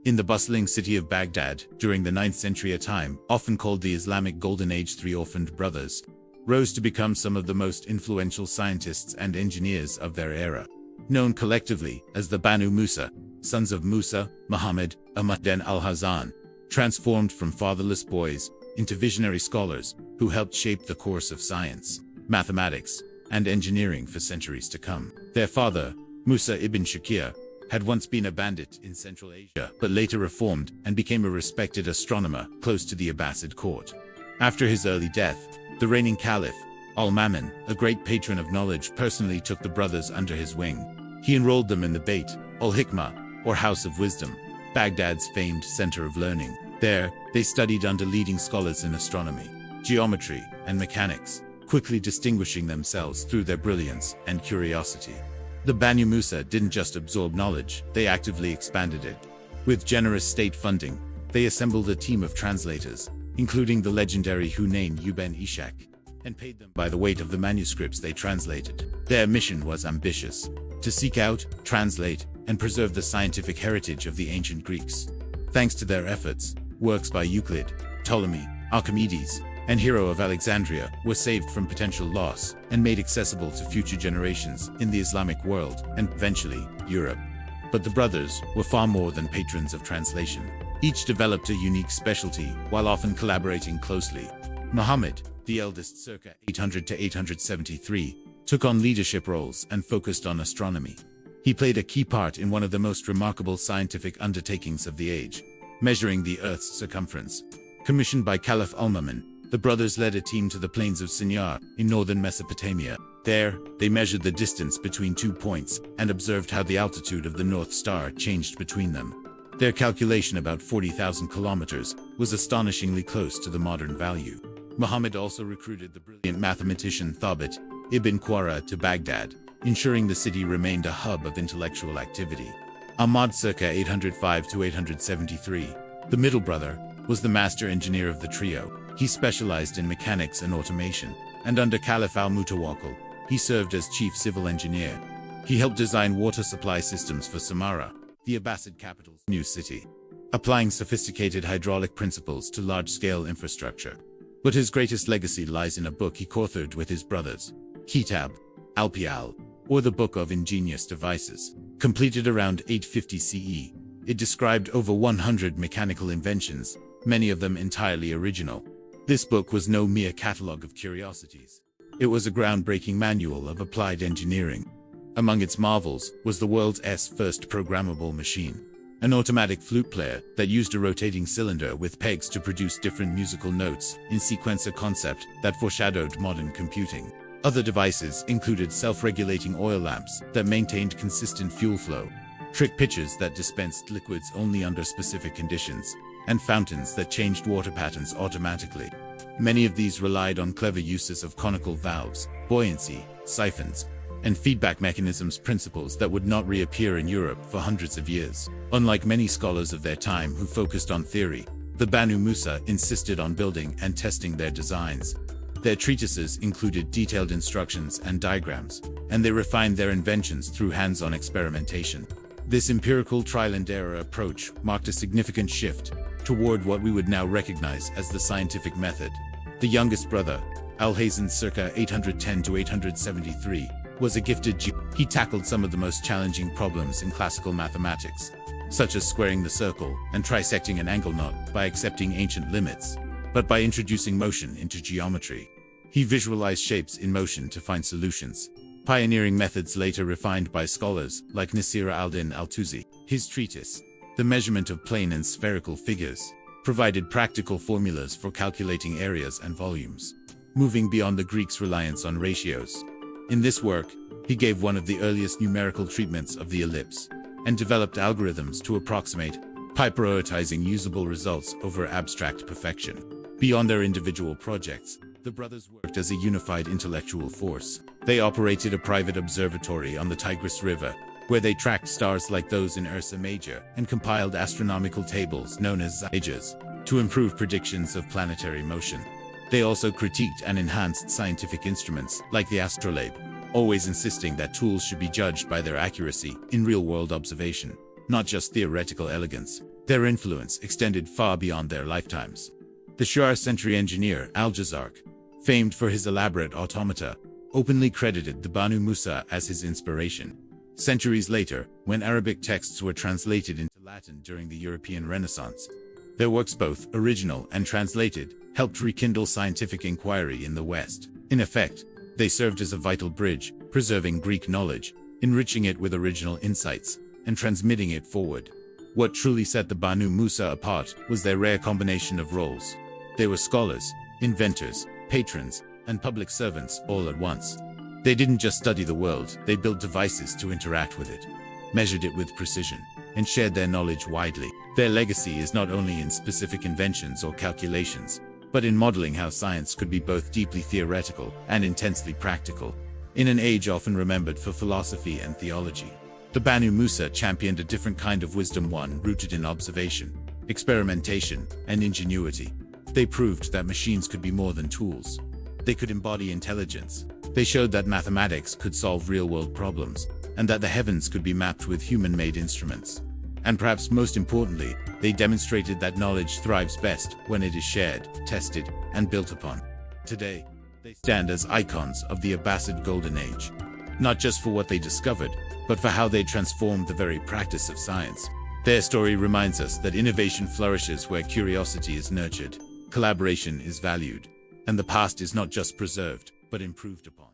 In the bustling city of Baghdad, during the 9th century, a time often called the Islamic Golden Age, 3 orphaned brothers rose to become some of the most influential scientists and engineers of their era. Known collectively as the Banu Musa, sons of Musa, Muhammad, Ahmad and al-Hasan, transformed from fatherless boys into visionary scholars who helped shape the course of science, mathematics, and engineering for centuries to come. Their father, Musa ibn Shākir, had once been a bandit in Central Asia, but later reformed and became a respected astronomer close to the Abbasid court. After his early death, the reigning caliph, al-Mamun, a great patron of knowledge, personally took the brothers under his wing. He enrolled them in the Bayt, al-Hikma, or House of Wisdom, Baghdad's famed center of learning. There, they studied under leading scholars in astronomy, geometry, and mechanics, quickly distinguishing themselves through their brilliance and curiosity. The Banu Musa didn't just absorb knowledge, they actively expanded it. With generous state funding, they assembled a team of translators, including the legendary Hunayn ibn Ishaq, and paid them by the weight of the manuscripts they translated. Their mission was ambitious: to seek out, translate, and preserve the scientific heritage of the ancient Greeks. Thanks to their efforts, works by Euclid, Ptolemy, Archimedes, and Hero of Alexandria were saved from potential loss and made accessible to future generations in the Islamic world and, eventually, Europe. But the brothers were far more than patrons of translation. Each developed a unique specialty, while often collaborating closely. Muhammad, the eldest circa 800 to 873, took on leadership roles and focused on astronomy. He played a key part in one of the most remarkable scientific undertakings of the age, measuring the Earth's circumference. Commissioned by Caliph al-Mamun, the brothers led a team to the plains of Sinjar in northern Mesopotamia. There, they measured the distance between 2 points and observed how the altitude of the North Star changed between them. Their calculation, about 40,000 kilometers, was astonishingly close to the modern value. Muhammad also recruited the brilliant mathematician Thabit ibn Qurra to Baghdad, ensuring the city remained a hub of intellectual activity. Ahmad, circa 805 to 873, the middle brother, was the master engineer of the trio. He specialized in mechanics and automation, and under Caliph al-Mutawakkil, he served as chief civil engineer. He helped design water supply systems for Samarra, the Abbasid capital's new city, applying sophisticated hydraulic principles to large-scale infrastructure. But his greatest legacy lies in a book he co-authored with his brothers, Kitab al-Pial, or the Book of Ingenious Devices. Completed around 850 CE, it described over 100 mechanical inventions, many of them entirely original. This book was no mere catalogue of curiosities. It was a groundbreaking manual of applied engineering. Among its marvels was the world's first programmable machine, an automatic flute player that used a rotating cylinder with pegs to produce different musical notes in sequence, a concept that foreshadowed modern computing. Other devices included self-regulating oil lamps that maintained consistent fuel flow, trick pitchers that dispensed liquids only under specific conditions, and fountains that changed water patterns automatically. Many of these relied on clever uses of conical valves, buoyancy, siphons, and feedback mechanisms, principles that would not reappear in Europe for hundreds of years. Unlike many scholars of their time who focused on theory, the Banu Musa insisted on building and testing their designs. Their treatises included detailed instructions and diagrams, and they refined their inventions through hands-on experimentation. This empirical trial-and-error approach marked a significant shift toward what we would now recognize as the scientific method. The youngest brother, Alhazen, circa 810 to 873, was a gifted geologist. He tackled some of the most challenging problems in classical mathematics, such as squaring the circle and trisecting an angle, not by accepting ancient limits, but by introducing motion into geometry. He visualized shapes in motion to find solutions, pioneering methods later refined by scholars like Nasir al-Din al-Tusi. His treatise, The Measurement of Plane and Spherical Figures, provided practical formulas for calculating areas and volumes, moving beyond the Greeks' reliance on ratios. In this work, he gave one of the earliest numerical treatments of the ellipse, and developed algorithms to approximate, by prioritizing usable results over abstract perfection. Beyond their individual projects, the brothers worked as a unified intellectual force. They operated a private observatory on the Tigris River, where they tracked stars like those in Ursa Major and compiled astronomical tables known as Zages to improve predictions of planetary motion. They also critiqued and enhanced scientific instruments like the astrolabe, always insisting that tools should be judged by their accuracy in real-world observation, not just theoretical elegance. Their influence extended far beyond their lifetimes. The Shah century engineer Al-Hasan, famed for his elaborate automata, openly credited the Banu Musa as his inspiration. Centuries later, when Arabic texts were translated into Latin during the European Renaissance, their works, both original and translated, helped rekindle scientific inquiry in the West. In effect, they served as a vital bridge, preserving Greek knowledge, enriching it with original insights, and transmitting it forward. What truly set the Banu Musa apart was their rare combination of roles. They were scholars, inventors, patrons, and public servants all at once. They didn't just study the world, they built devices to interact with it, measured it with precision, and shared their knowledge widely. Their legacy is not only in specific inventions or calculations, but in modeling how science could be both deeply theoretical and intensely practical. In an age often remembered for philosophy and theology, the Banu Musa championed a different kind of wisdom, one rooted in observation, experimentation, and ingenuity. They proved that machines could be more than tools. They could embody intelligence. They showed that mathematics could solve real-world problems, and that the heavens could be mapped with human-made instruments. And perhaps most importantly, they demonstrated that knowledge thrives best when it is shared, tested, and built upon. Today, they stand as icons of the Abbasid Golden Age, not just for what they discovered, but for how they transformed the very practice of science. Their story reminds us that innovation flourishes where curiosity is nurtured, collaboration is valued, and the past is not just preserved, but improved upon.